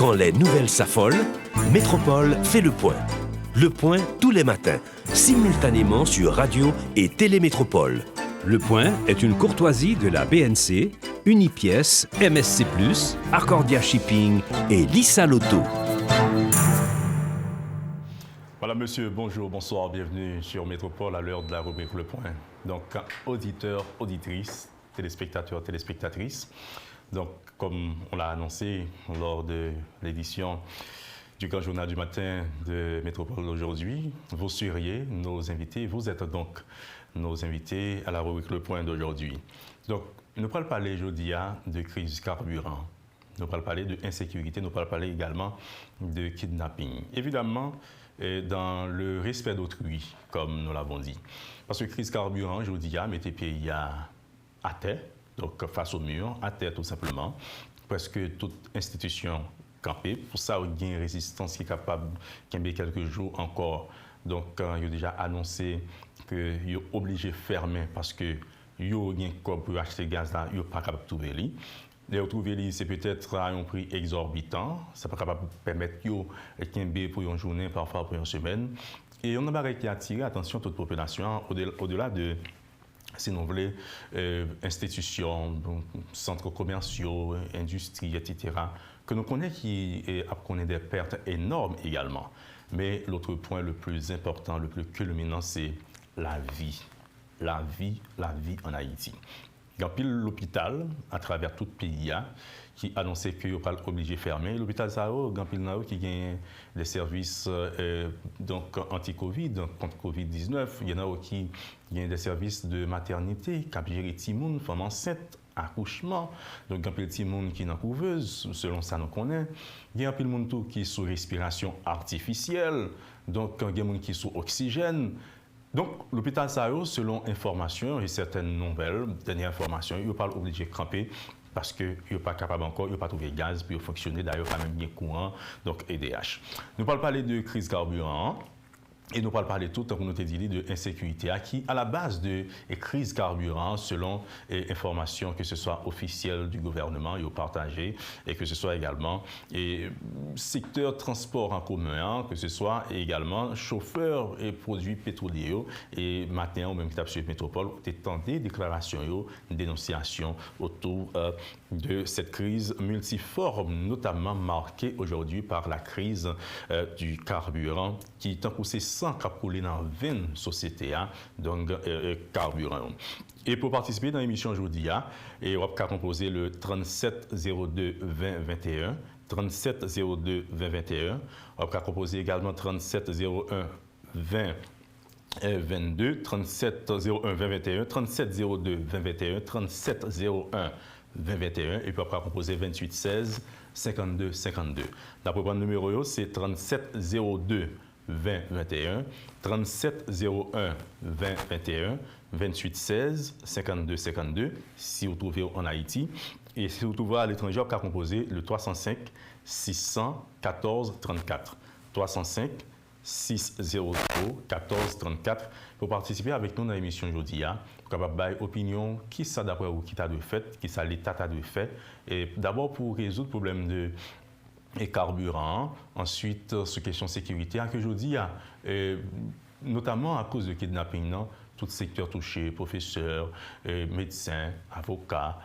Quand les nouvelles s'affolent, Métropole fait le point. Le point tous les matins, simultanément sur Radio et Télémétropole. Le point est une courtoisie de la BNC, Unipièce, MSC+, Arcordia Shipping et Lissa Lotto. Voilà, monsieur, bonjour, bonsoir, bienvenue sur Métropole à l'heure de la rubrique Le Point. Donc, auditeurs, auditrices, téléspectateurs, téléspectatrices. Donc, comme on l'a annoncé lors de l'édition du Grand Journal du matin de Métropole aujourd'hui, vous seriez nos invités, vous êtes donc nos invités à la rubrique Le Point d'aujourd'hui. Donc, nous allons parler aujourd'hui de crise carburant, nous allons parler d'insécurité, nous allons parler également de kidnapping. Évidemment, dans le respect d'autrui, comme nous l'avons dit. Parce que crise carburant, aujourd'hui, mettait pays à terre, donc face au mur, à terre tout simplement, parce que toute institution campée, pour ça, il y a une résistance qui est capable de quelques jours encore. Donc, il a déjà annoncé qu'il est obligé de fermer parce que il y a un corps pour acheter gaz là, il n'est pas capable de trouver lui. Les retrouver c'est peut-être à un prix exorbitant, ça n'est pas capable de permettre de quitter pour une journée, parfois pour une semaine. Et on a qui attirer l'attention de toute population au-delà de si nous voulons, institutions, centres commerciaux, industries, etc., que nous connaissons qui connaissent des pertes énormes également. Mais l'autre point le plus important, le plus culminant, c'est la vie. La vie en Haïti. Il y a pile l'hôpital à travers tout le pays qui annonçait qu'il n'est pas obligé de fermer. L'hôpital Sao, il y a pile qui a des services donc anti-Covid, contre Covid-19. Il y en a qui ont des services de maternité, qui gèrent les petits femmes enceintes, accouchement. Donc, il y a pile de monde qui est en couveuse, selon ça nous connaît. Il y a pile de monde qui est sous respiration artificielle. Donc, il y a des gens qui sont sous oxygène. Donc, l'hôpital Sao, selon information et certaines nouvelles, dernières informations, il n'est pas obligé de camper parce qu'il n'est pas capable encore, il n'a pas trouvé gaz pour fonctionner, d'ailleurs, quand même bien courant, donc EDH. Nous parlons parler de crise carburant. Et nous allons parler tout, comme nous avons dit, de insécurité qui, à la base de crise carburant, selon informations que ce soit officielles du gouvernement et au partagé, et que ce soit également secteur transport en commun, que ce soit également chauffeurs et produits pétroliers. Et maintenant, au même temps sur Métropole, on a des déclarations, dénonciations autour de cette crise multiforme, notamment marquée aujourd'hui par la crise du carburant qui est poussée sans capoulé dans 20 sociétés, donc carburant. Et pour participer dans l'émission aujourd'hui, on va composer le 3702 2021, 3702 2021. On va composer également 3701 20 22, 3701 2021, 3702 2021, 3701 2021 et puis après composer 28 16 52 52. La première numéro c'est 3702 2021, 3701 2021, 28 16 52 52 si vous trouvez en Haïti. Et si vous trouvez à l'étranger, vous pouvez composer le 305 614 34. 305 600 14 34 pour participer avec nous dans l'émission aujourd'hui. Pour capable bailler opinion qui ça d'après vous qui t'a de fait, qui ça l'État t'a de fait. Et d'abord pour résoudre le problème de carburant, ensuite sur question sécurité, que je dis, notamment à cause de kidnapping, non? Tout secteur touché, professeurs, médecins, avocats,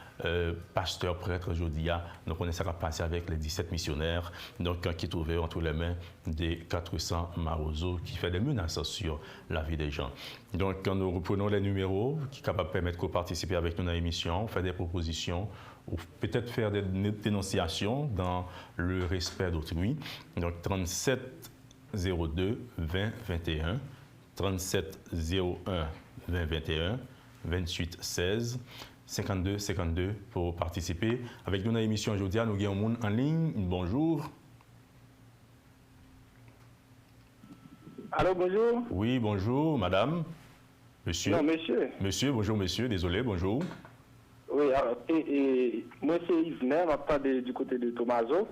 pasteurs, prêtres, je dis, nous connaissons ce qui a passé avec les 17 missionnaires donc, qui trouvaient entre les mains des 400 marosos qui fait des menaces sur la vie des gens. Donc, quand nous reprenons les numéros qui sont capables de permettre de participer avec nous dans l'émission, faire des propositions, ou peut-être faire des dénonciations dans le respect d'autrui. Donc, 37 02 20 21, 37 01 20 21, 28 16, 52 52 pour participer. Avec nous dans l'émission aujourd'hui, nous avons un monde en ligne. Bonjour. Allô, bonjour. Oui, bonjour, madame. Monsieur. Non, monsieur. Monsieur, bonjour, monsieur. Désolé, bonjour. Oui, alors, moi, c'est Yves Ner, du côté de Tomaso.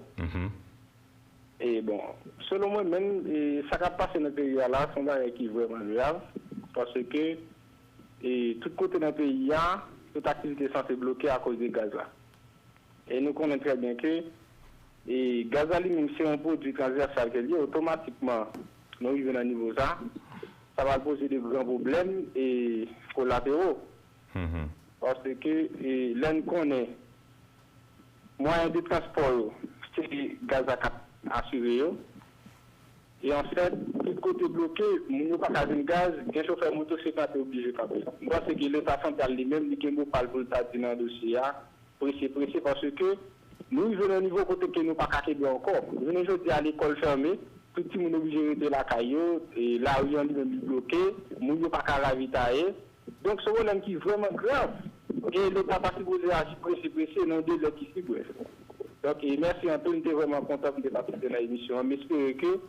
Et bon, selon moi, même, ça va passer dans le pays là, c'est un bagage qui est vraiment grave. Parce que, tout côté dans le pays, toute activité est censée bloquer à cause des gaz là. Et nous connaissons très bien que Et gaz à lui-même, c'est un produit transversal qui est lié automatiquement. Nous arrivons à un niveau ça. Ça va poser de grands problèmes et collatéraux. Parce que l'un connaît moyen de transport, c'est gaz à assuré. Et en fait, tout côté bloqué, nous n'avons pas de gaz, un chauffeur moto, c'est pas obligé de faire ça. Moi, c'est que l'État central lui-même, il ne parle pas de dans le dossier, pressé, parce que nous venons au niveau côté que nous pas capable encore. Nous venons aujourd'hui à l'école fermée, tout le monde est obligé de rester la caillou, et là où il y a un bloqué, nous ne pas qu'à ravitailler. Donc, c'est un problème qui est vraiment grave. Et l'État pas supposé agir pressé, non deux qui s'y bref. Donc, merci Antoine, j'étais vraiment content de participer à l'émission. Mais j'espère que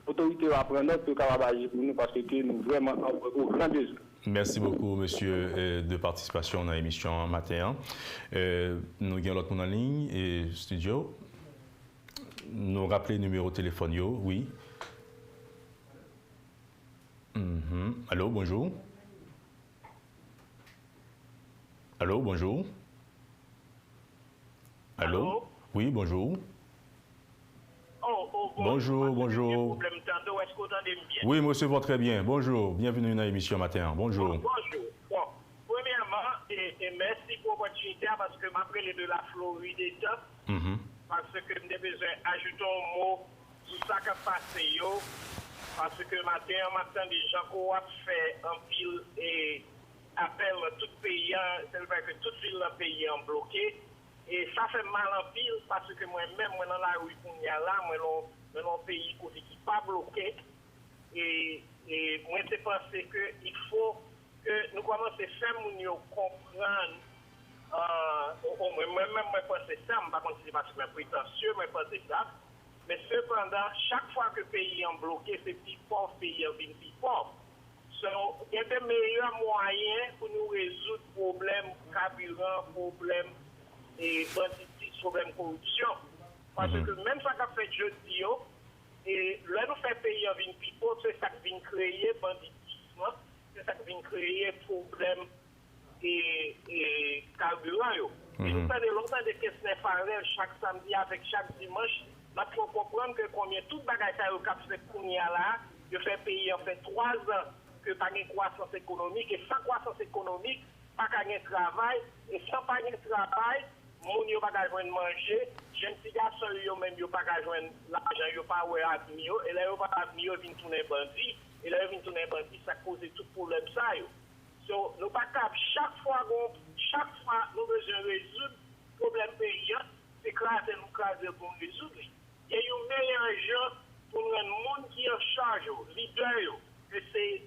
l'autorité va prendre note pour agir pour nous parce que nous vraiment au grand besoin. Merci beaucoup, monsieur, de participation dans l'émission matin. Nous avons l'autre monde en ligne et studio. Nous rappelons le numéro de téléphone, oui. Allô, bonjour. Allô, bonjour. Allô? Oui, bonjour. Bonjour. Oui, monsieur, va très bien. Bonjour, bienvenue dans l'émission matin. Bonjour. Bonjour. Bon, premièrement, et merci pour l'opportunité parce que m'appelle de la Floride, parce que j'ai besoin d'ajouter un mot sur ça qui a passé, parce que matin, des gens qui ont fait un pile et appel tout pays, c'est-à-dire que toute ville dans le pays est bloqué. Et ça fait mal en pile parce que moi-même, dans la rue qu'on y a là, moi, dans un pays qui n'est pas bloqué. Et moi, je pense qu'il faut que nous commençons à faire comprendre. Moi-même, je pense ça, je ne sais pas si c'est parce que je suis prétentieux, mais je pense ça. Mais cependant, chaque fois que le pays est bloqué, c'est plus fort, le pays est plus fort. Il y a des meilleurs moyens pour nous résoudre problèmes carburant, problèmes et banditisme, problème corruption. Parce que même ça qu'a fait jeudi, et là nous fait payer en vin pipo, c'est ça qui vient créer banditisme, c'est ça qui vient créer problème et carburant. Et nous faisons longtemps des questions parallèles chaque samedi avec chaque dimanche. Là, il faut comprendre que combien tout bagage ça a fait là, je fais payer en fait 3 ans que pas de croissance économique, et sans croissance économique, pas de travail, et sans pas de travail, moun yo pas joindre manger, jeune petit garçon yo même yo pas joindre l'argent, yo pas ouais admio, et là yo pas admio vinn tourner bandit, et là yo vinn tourner bandit, ça cause tout problème ça yo. So nous pas cap chaque fois nous besoin résoudre problème pays, c'est craser pour résoudre. Il y a un meilleur jeu pour un monde qui est en charge, leader, que c'est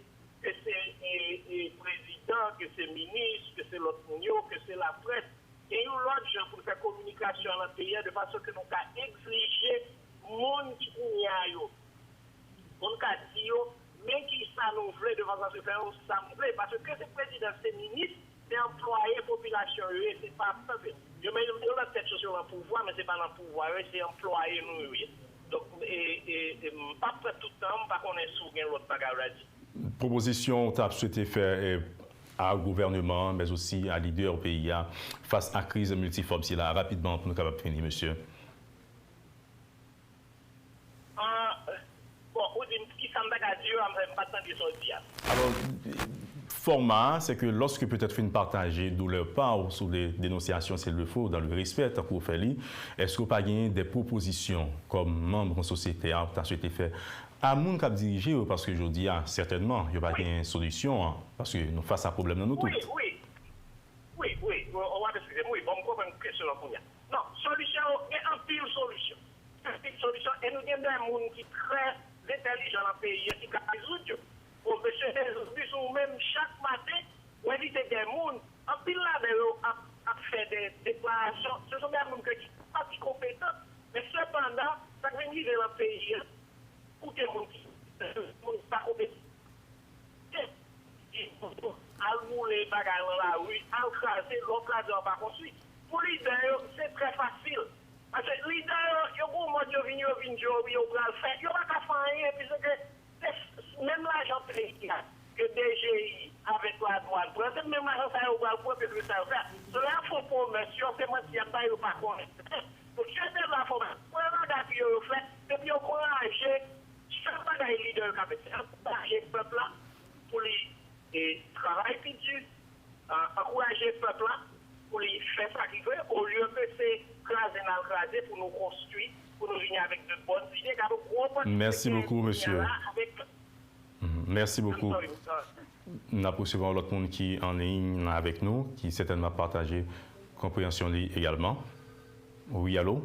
président, que c'est ministre, que c'est l'autre monde, que c'est la presse. Il y a l'autre gens pour faire communication dans le pays de façon que nous avons exigé le monde qui y a yo. On a dit mais qui ça nous voulait de façon à se faire assembler parce que c'est président, c'est ministre, c'est employé population, c'est pas ça. Je mets la tête sur le pouvoir, mais c'est pas dans le pouvoir, c'est employé nous. Donc, pas près tout le temps, pas qu'on est sous l'autre bagarre. Proposition que tu as souhaité faire au gouvernement, mais aussi à leader au pays face à la crise multiforme. C'est là, rapidement, pour nous capables de finir, monsieur. Bon, qui s'en va dire, on ne pas tant de sortir. Alors, format, c'est que lorsque peut-être une partagée d'où leur part sur des dénonciations, s'il le faut, dans le respect, tant qu'on fait, est-ce qu'on pas gagné des propositions comme membre de la société, tu as souhaité faire à moun qui a dirigé, parce que je dis certainement, il n'y a pas de solution, parce que nous face à un problème dans nous tous. Oui, on va expliquer. Oui, bon, je une question pour vous. Non, solution, il y a un pile solution. Et nous avons des gens qui sont très intelligents dans le pays, qui ont résoudre. Professionnels, ou même chaque matin, on évite des gens, un pile là, à faire des déclarations. Ce sont des gens qui sont pas si compétents, mais cependant, ça vient vivre dans le pays. Ou des gens qui ne sont pas compétents. À rouler bagarre dans la rue, à craser, l'autre là, pas construit. Pour les leaders, c'est très facile. Parce que les leaders, ils ont un mode, ils viennent, ils ont le faire. Ils n'ont pas faire rien, puisque même l'argent que DGI avec la douane, même l'argent ça au bal pour que ça fait. Cela faut pour monsieur, c'est moi qui a pas eu pas connaître. Donc, je vais la formation. Pour la que c'est craser pour nous construire, pour nous venir avec de bonnes idées. Merci beaucoup, monsieur. Merci beaucoup. Nous poursuivons l'autre monde qui est en ligne avec nous, qui certainement partagé compréhension également. Oui, allô?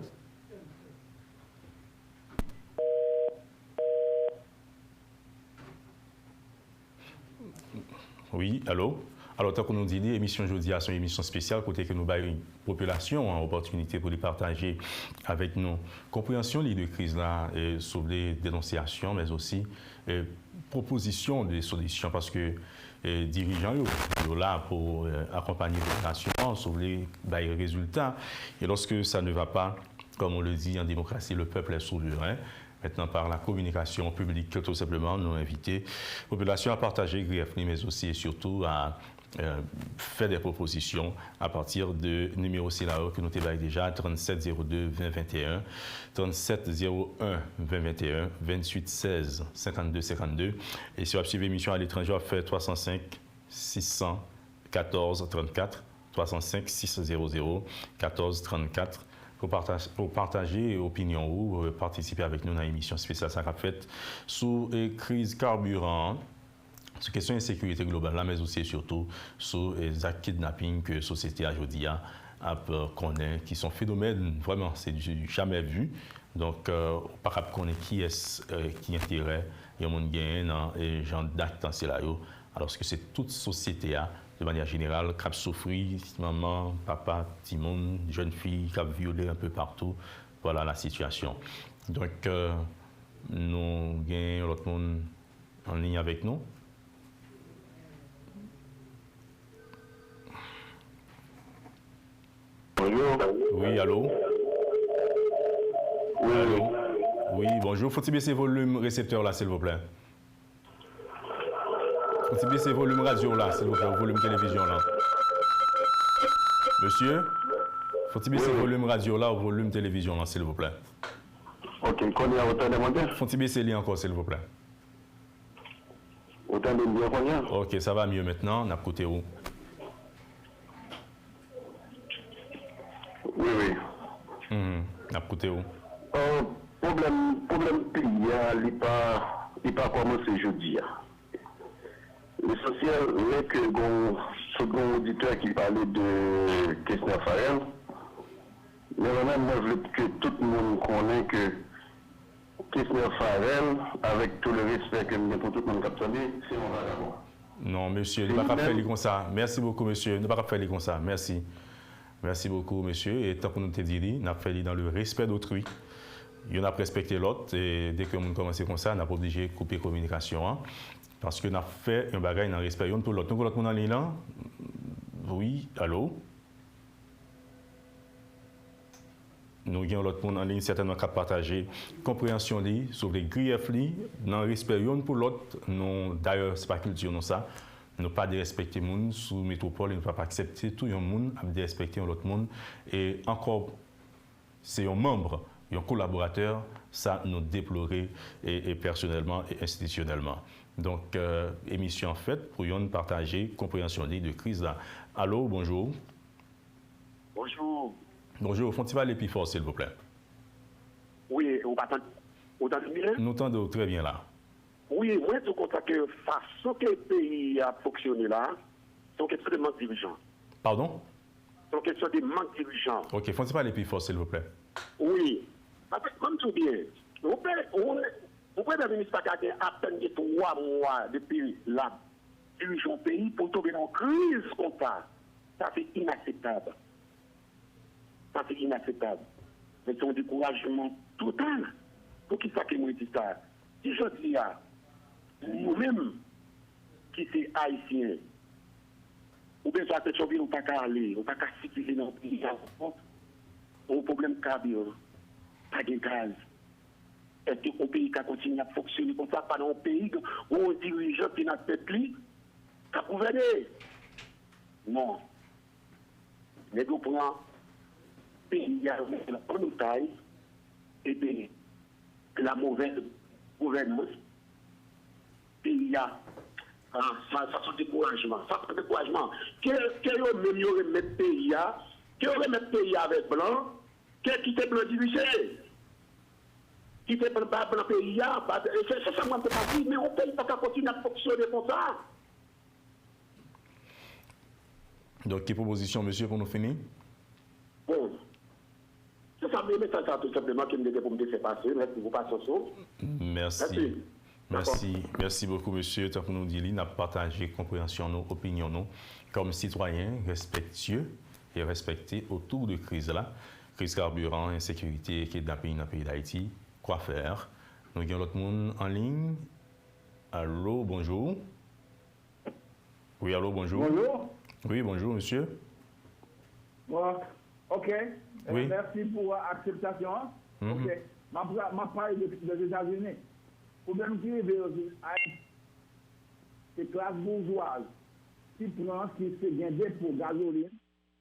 Oui, allô? Alors, tant qu'on nous dit, l'émission aujourd'hui c'est une émission spéciale, côté que nous avons une population en opportunité pour les partager avec nous. Compréhension de crise là, sur les dénonciations, mais aussi proposition de solutions, parce que les dirigeants sont là pour accompagner les nations sur les résultats. Et lorsque ça ne va pas, comme on le dit en démocratie, le peuple est souverain. Maintenant, par la communication publique, tout simplement, nous inviter la population à partager GriefLi, mais aussi et surtout à faire des propositions à partir de numéro CELAO que nous avons déjà, 3702 2021, 3701 2021, 2816 52 52. Et si vous suivez l'émission à l'étranger, on fait 305 614 34, 305 600 14 34. Pour partager l'opinion ou participer avec nous dans l'émission spéciale ça faite sur la crise carburant, sur la question de sécurité globale, là, mais aussi et surtout sur les actes de kidnapping que la société aujourd'hui connaît, qui sont phénomènes, vraiment, c'est du jamais vu. Donc, par rapport à connaître qui intérêt, il y a un gain dans les gens d'actes dans ces là-haut, alors que c'est toute société de manière générale, qui a souffert, maman, papa, petit monde, jeune fille, qui a violé un peu partout. Voilà la situation. Donc, nous avons l'autre monde en ligne avec nous. Bonjour. Oui, allô? Oui. Allô? Oui, bonjour. Faut-il baisser le volume récepteur là, s'il vous plaît? Faut-il baisser le volume radio là, s'il vous plaît, le volume télévision là? Monsieur? Faut-il baisser le volume radio là ou volume télévision là, s'il vous plaît? Ok, qu'on y a autant demandé? Faut-il baisser les encore, s'il vous plaît? Autant de bien qu'on y a? Ok, ça va mieux maintenant. On a côté où? Oui, oui. On a côté où? Problème pays, il n'est pas commencé jeudi. L'essentiel est que le second auditeur qui parlait de Kessner Farrell, mais moi, je veux que tout le monde connaisse que Kessner Farrell, avec tout le respect que nous avons pour tout le monde qui a c'est un vagabond. Non, monsieur, ne pas faire comme ça. Merci beaucoup, monsieur. Ne pas faire comme ça. Merci. Merci beaucoup, monsieur. Et tant que nous te dit, nous avons fait dans le respect d'autrui. Il y en a respecté l'autre. Et dès que nous commençons comme ça, nous n'avons pas obligé de couper la communication. Hein, parce que nous avons fait un bagage dans le respect pour l'autre. Nous avons l'autre monde en ligne là. Oui, allô? Nous avons l'autre monde en ligne, certainement qu'à partager compréhension sur les griefs dans le respect pour l'autre. D'ailleurs, ce n'est pas culture, non ça. Nous pas de respecter les gens sous métropole, nous ne pouvons pas accepter tout le monde à respecter l'autre monde. Et encore, c'est un membre, un collaborateur, ça nous déplorer et personnellement et institutionnellement. Donc, émission faite pour nous partager compréhension de crise là. Allô, bonjour. Bonjour. Bonjour, faut-il parler plus fort, s'il vous plaît? Oui, on entend bien? Nous entendons très bien là. Oui, moi, je crois que façon que le pays a fonctionné là, c'est une question de manque de dirigeants. Pardon? C'est une question de manque de dirigeants. Ok, faut-il parler plus fort, s'il vous plaît? Oui. Comme tout bien, on peut dans le ministère qui a à peine 3 mois depuis la dirigeant pays pour tomber dans une crise comme ça. Ça, c'est inacceptable. Ça, c'est inacceptable. C'est un découragement total. Pour qui ça que moi dis ça? Si je dis à nous-mêmes, qui sommes haïtiens, ou bien soit que nous ne pouvons pas aller, on ne peut pas circuler dans le pays, on a un problème carburant, pas de gaz. Est-ce que le pays qui continue à fonctionner comme ça, pas dans un pays où on dirige qui n'a pas de peuple, qui a gouverné? Non. Mais nous prenons le pays en otage et bien la mauvaise gouvernance. Il y a ça découragement. Ça découragement. Quel est le meilleur pays qui aurait mis le pays avec blanc, qui était blanc dirigé. Qui était blanc pays, c'est ça, moi, je ne pas dire, mais on ne peut pas continuer à fonctionner comme ça. Donc, quelle proposition, monsieur, pour nous finir? Bon. C'est ça, mais ça, tout simplement, qui me dit pour me laisser passer, mais pour vous passer au saut. Merci beaucoup, monsieur. Tant que nous dit, nous avons partagé compréhension, nos opinions, nous, comme citoyens respectueux et respectés autour de crise là, crise carburant, insécurité, kidnapping dans le pays d'Haïti. Quoi faire? Nous avons l'autre monde en ligne. Allô, bonjour. Oui, allô, bonjour. Bonjour. Oui, bonjour, monsieur. Bon, ok. Oui. Merci pour l'acceptation. Ok. Ma parle des États-Unis. Le problème qui est aussi, c'est classe bourgeoise qui prend, qui se gagne pour gasoline,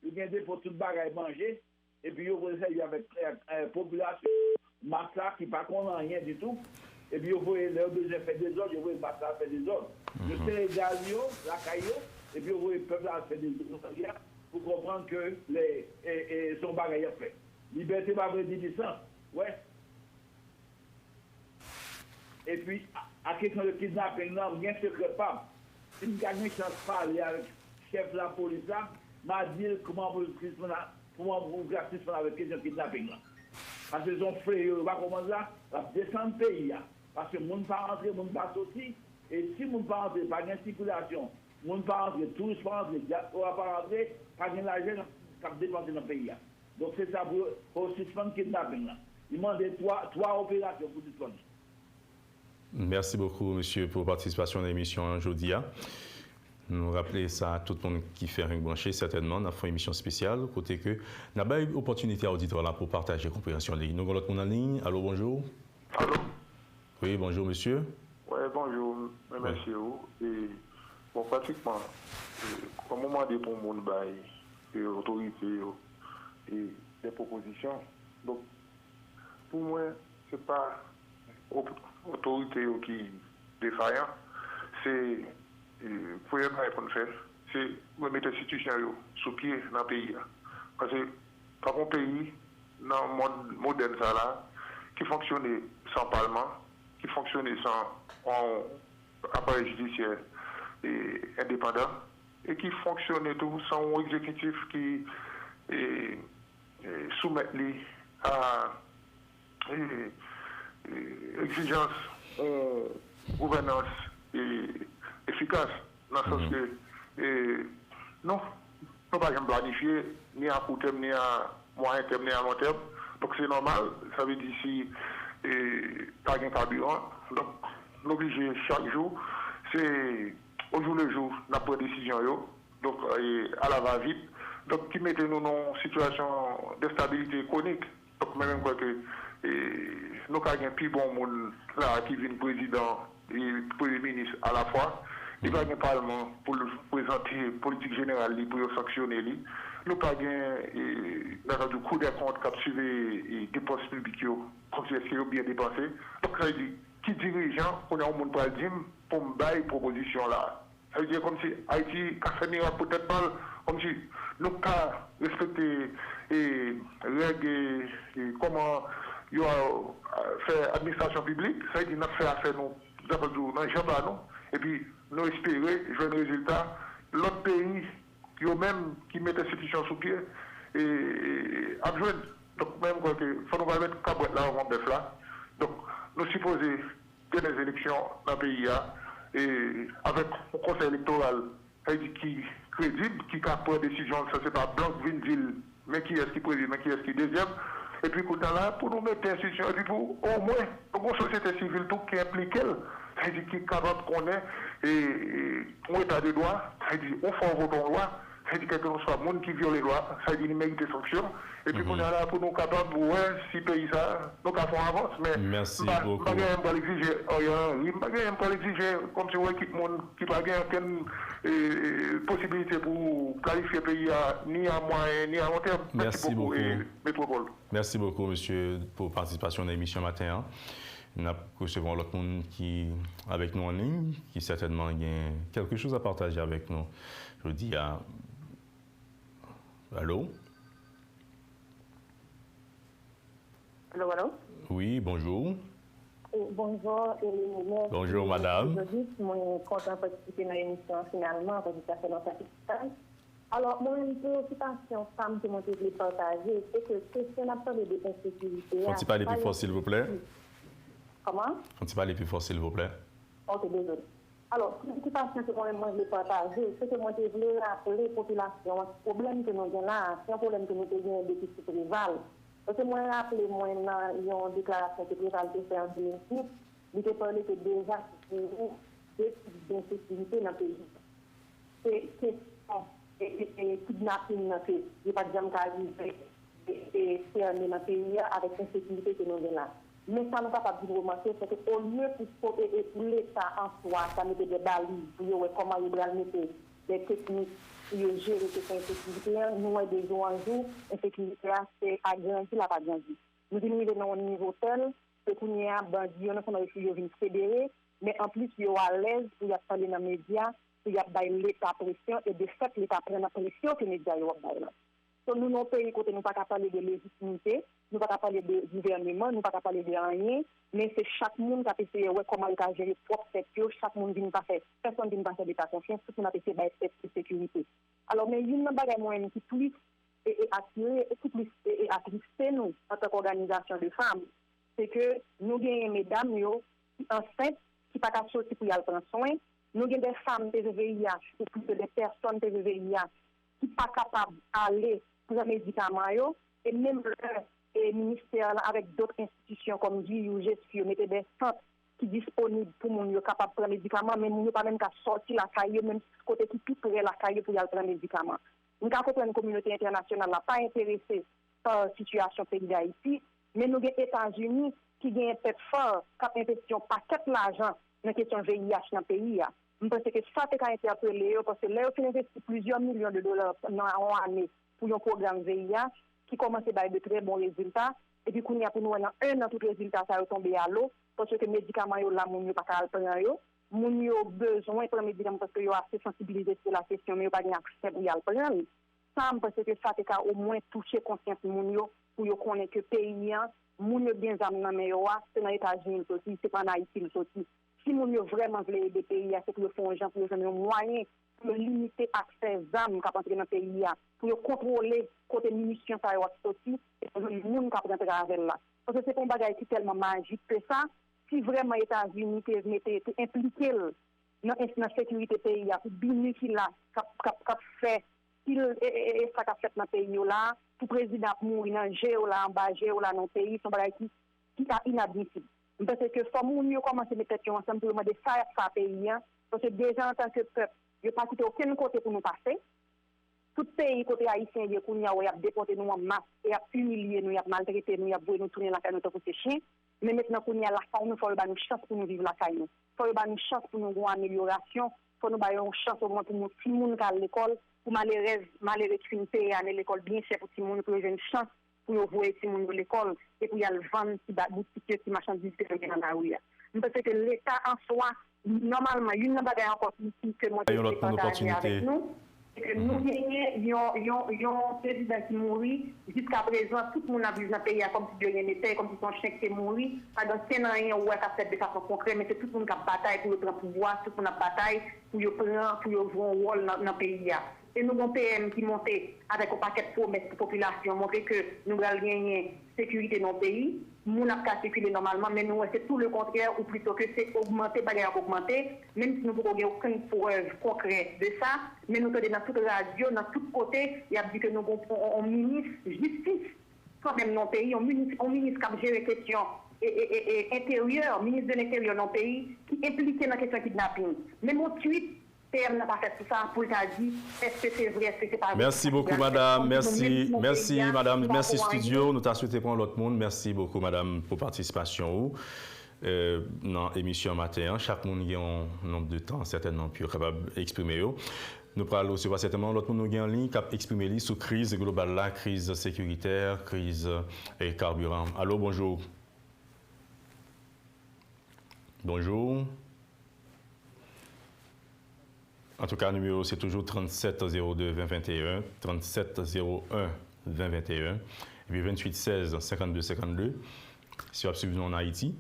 qui gagne pour tout le bagage manger, et puis vous essayez avec la population, massacre qui ne connaît rien du tout, et puis vous voyez leur besoin faire des ordres, vous voyez le massacre faire des ordres. Le Sénégal, la caillou, et puis vous voyez le peuple faire des ordres pour comprendre que son bagage est fait. Liberté va vrai dire ça, ouais. Et puis, à question de kidnapping, non, rien ne se prépare. Si je gagne une chance de parler avec le chef de la police, m'a dit comment vous gratis avec question de kidnapping. Parce que son frère, va commencer là, va descendre le pays. Parce que les gens ne pas rentrer, les gens ne pas sortir. Et si les gens ne pas rentrer, pas de circulation, les gens ne pas rentrer, tous ne pas rentrer, on ne va pas rentrer, pas de l'argent qui dépenser dans le pays. Donc c'est ça pour suspendre le kidnapping. Il demande trois opérations pour suspendre. Merci beaucoup, monsieur, pour votre participation à l'émission aujourd'hui. Nous rappelons ça à tout le monde qui fait un branché, certainement. Nous avons fait une émission spéciale, côté que nous avons eu l'opportunité à l'auditoire là pour partager la compréhension en ligne. Nous avons l'autre monde en ligne. Allô, bonjour. Allô. Oui, bonjour, monsieur. Oui, bonjour, merci. Et, bon, pratiquement, au moment des pour mon bail, et autorité et des propositions, donc, pour moi, ce n'est pas l'autorité qui est défaillant, c'est le premier travail qu'on fait, c'est de mettre l'institution sous pied dans le pays. Parce que, dans un pays, dans le monde moderne, ça, là, qui fonctionne sans parlement, qui fonctionne sans appareil judiciaire et indépendant, et qui fonctionne tout sans un exécutif qui soumet à exigence gouvernance efficace, dans le sens que non, nous ne pouvons pas planifier ni à court terme, ni à moyen terme, ni à long terme. Donc c'est normal, ça veut dire si pas de carburant, donc l'obligé chaque jour, c'est au jour le jour, nous prenons des décisions, donc à la va-vite, donc qui mettent nous dans une situation de stabilité chronique. Donc même quoi que nous avons un plus bon monde là qui vient président et premier ministre à la fois. Il va y avoir un parlement pour présenter politique générale pour sanctionner. Nous avons un coup de compte qui a suivi les dépenses publiques qui ont bien dépensé. Donc ça veut dire qui dirigeant on a un monde pour me faire une proposition là. Ça veut dire comme si Haïti a fait peut-être pas comme si nous avons respecté les règles et comment il a fait administration publique. Ça veut dire nous avons fait affaire nous dans les jambes. Et puis, nous espérons jouer un résultat. L'autre pays, eux-mêmes, qui mettent l'institution sous pied, et à jouer. Donc, même quoi que, faut nous mettre cabret là avant bœuf là. Donc, nous supposons qu'il y ait des élections dans le pays, et avec un conseil électoral qui est crédible, qui a pris des décisions, ça c'est pas Blanc, Vinville, mais qui est-ce qui préside, mais qui est-ce qui deuxième. Et puis, là, pour nous mettre l'institution, et puis pour au moins, pour une société civile tout qui implique elle. C'est-à-dire qu'il est capable qu'on ait un état de droit, c'est-à-dire on fait un vote en loi, c'est-à-dire que nous soit monde qui viole les lois, c'est-à-dire qu'il mérite des sanctions. Et puis qu'on est là pour nous capables, ouais, si pays ça, nous avons avance, mais merci beaucoup. Pas rien pour l'exiger, pas rien pour l'exiger, comme si on équipe monde qui n'a pas aucune possibilité pour clarifier le pays ni à moyen ni à long terme. Merci beaucoup. Métropole. Merci beaucoup, monsieur, pour participation à l'émission matin. Nous recevons l'autre monde qui avec nous en ligne, qui certainement a quelque chose à partager avec nous. Je dis à... Allô? Allô? Oui, bonjour. Bonjour. Bonjour, madame. Je suis content de participer à l'émission finalement, parce que ça fait longtemps que je. Alors, moi, une préoccupation femme que moi je voulais partager, c'est que si on a parlé de insécurité. Faut-il parler plus fort, s'il vous plaît? Comment? Faut-il parler plus fort, s'il vous plaît? Ok, désolé. Alors, préoccupation que moi je voulais partager, c'est que moi je voulais rappeler la population, le problème que nous avons là, c'est un problème que nous avons depuis ce rival. Parce que moi, rappelez moi dans une déclaration que Préval a fait en 2006, il a parlé que déjà, c'est d'insécurité dans le pays. C'est question et kidnapping dans le pays. Il n'y a pas de gens qui arrivent et fermer dans le pays avec l'insécurité que nous avons là. Mais ça nous pas capable de remarquer, c'est qu'au lieu pour l'État en soi, ça mettait des balises pour voir comment il va mettre des techniques pour gérer cette insécurité, nous avons des jours en jour, l'insécurité c'est agrandi, la pas grandi. Nous diminuons dans un niveau tel que nous avons des bandits, nous avons réussi à venir fédérer, mais en plus, ils sont à l'aise pour y parler dans les médias, pour y avoir l'État pression, et de fait, l'État prend la pression que les médias ont. Donc, nous, nos pays, côté, nous ne pouvons pas parler de légitimité, nous ne pouvons pas parler de gouvernement, nous ne pouvons pas parler de rien, mais c'est chaque monde qui a essayé de comment il a géré propre secteur, chaque monde vient pas faire, personne ne vient pas faire d'état confiance, tout le monde a essayé de sécurité. Alors, mais il y a une bagage qui plus attiré, qui plus attristé nous, en tant qu'organisation de femmes, c'est que nous avons mesdames qui enceintes, qui ne sont pas sortir pour y aller prendre soin, nous avons des femmes PVVIH, ou plus des personnes PVVIH, qui ne sont pas capables d'aller pour les médicaments, et même le ministère avec d'autres institutions comme GIU ou GESFI, mettez des centres qui sont disponibles pour les gens capables de prendre les médicaments, mais nous ne pas même qu'à sortir la caille, même côté qui pique la caille pour y aller prendre les médicaments. Nous avons une communauté internationale n'a pas intéressée par la situation du pays d'Haïti, mais nous avons les États-Unis qui ont un tête fort, qui ont investi un paquet d'argent dans la question VIH dans le pays. Je pense que ça peut interpeller, parce que là, on investit plusieurs millions de dollars en année pour un programme VIH qui commence à avoir de très bons résultats. Et puis, pour nous, un an, tous les résultats sont tombés à l'eau, parce que les médicaments, là, nous ne pouvons pas le prendre. Nous avons besoin de prendre les médicaments parce qu'ils sont assez sensibilisés sur la question, mais ils n'ont pas accès pour y aller prendre. Ça, je pense que ça peut au moins toucher la conscience de nous pour connaître que le pays, nous avons bien amené, c'est dans les États-Unis, c'est pas en Haïti. Si nous vraiment voulu aider le pays, c'est pour le fond, pour les moyens, pour limiter l'accès aux armes qui entrer dans le pays, pour contrôler côté munitions qui sont sorties, et pour les gens qui entrent avec là. Parce que c'est un bagage qui est tellement magique que ça, si vraiment les États-Unis étaient impliqués dans la sécurité du pays, pour bien qui l'a fait, et ça qu'a fait dans le pays là, pour le président mourir dans le géo là, en bas géo là dans le pays, c'est un bagage qui est inadmissible. Parce que faut nous commencer à mettre ensemble pour demander ça à pays, parce que déjà en tant que peuple, il n'y a pas quitté aucun côté pour nous passer. Tout pays côté haïtien, il y a déporté nous en masse, il a humilié nous, il a maltraité nous, il a voulu nous tourner la caille nous pour ces chiens. Mais maintenant qu'on y a la caille, il faut nous chance pour nous vivre la caille. Il faut nous chance pour nous avoir une amélioration, il faut nous avoir une chance au moins pour nous si nous à l'école, pour malheureux qui payer à l'école bien cher pour si nous pour une chance pour nous voir si nous à l'école et pour y aller vendre si boutique qui marchandises que dans la rue. Parce que l'État en soi, normalement, il y a une bagarre encore que moi je vais partager avec nous. C'est que nous gagnons un président qui mourit. Jusqu'à présent, tout le monde a vu dans le pays comme si rien n'était, comme si son chien qui est mort. Pendant 5 ans, il y a fait de façon concrète, mais c'est tout le monde qui a bataille pour prendre le pouvoir, tout le monde a bataille pour jouer un rôle dans le pays. Et nous avons un PM qui monte avec un paquet de promesses pour la population, montrer que nous allons gagner sécurité dans le pays. Nous n'avons pas circuler normalement, mais nous, c'est tout le contraire, ou plutôt que c'est augmenter, bagarre augmenter, même si nous n'avons aucune preuve concrète de ça. Mais nous sommes dans toute radio, dans tout côté, il y a dit que nous avons un ministre justice, quand même dans le pays, un ministre qui a géré les questions intérieures, ministre de l'Intérieur dans le pays, qui est impliqué dans la question kidnapping. Même au tweet, PM n'a pas fait tout ça pour dire est-ce que c'est vrai, est-ce que c'est pas vrai. Merci beaucoup, madame. Merci, madame. Merci, studio. Nous t'as souhaité prendre l'autre monde. Merci beaucoup, madame, pour la participation. Dans l'émission matin, chaque monde a un nombre de temps certainement plus capable d'exprimer. Nous parlons aussi certainement l'autre monde qui en ligne qui a exprimé sur crise globale, la crise sécuritaire, crise et carburant. Allô, bonjour. Bonjour. En tout cas, le numéro, c'est toujours 37 02 20 21, 37 01 20 21. Et puis 28 16 52 52, si vous suivez en Haïti.